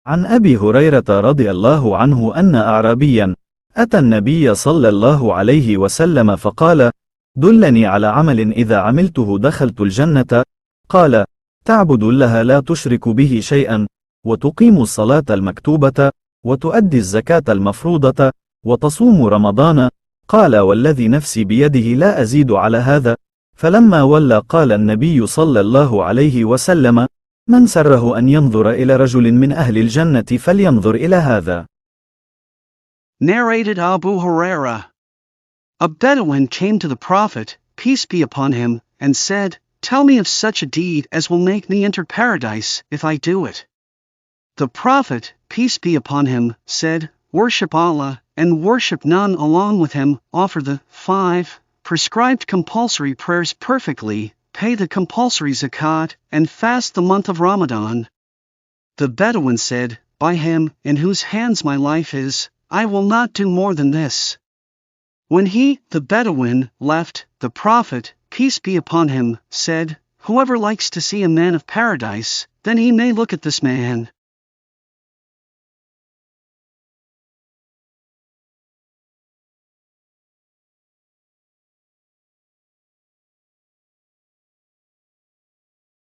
عن أبي هريرة رضي الله عنه أن أعرابيا أتى النبي صلى الله عليه وسلم فقال: دلني على عمل إذا عملته دخلت الجنة. قال: تعبد الله لا تشرك به شيئا، وتقيم الصلاة المكتوبة، وتؤدي الزكاة المفروضة، وتصوم رمضان. قال: والذي نفسي بيده لا أزيد على هذا. فلما ولى قال النبي صلى الله عليه وسلم: من سره أن ينظر إلى رجل من أهل الجنة فلينظر إلى هذا. Narrated Abu Huraira. A Bedouin came to the Prophet, peace be upon him, and said, "Tell me of such a deed as will make me enter paradise, if I do it." The Prophet, peace be upon him, said, "Worship Allah, and worship none along with him, offer the 5 prescribed compulsory prayers perfectly, pay the compulsory Zakat, and fast the month of Ramadan." The Bedouin said, "By him, in whose hands my life is, I will not do more than this." When he, the Bedouin, left, the Prophet, peace be upon him, said, "Whoever likes to see a man of paradise, then he may look at this man."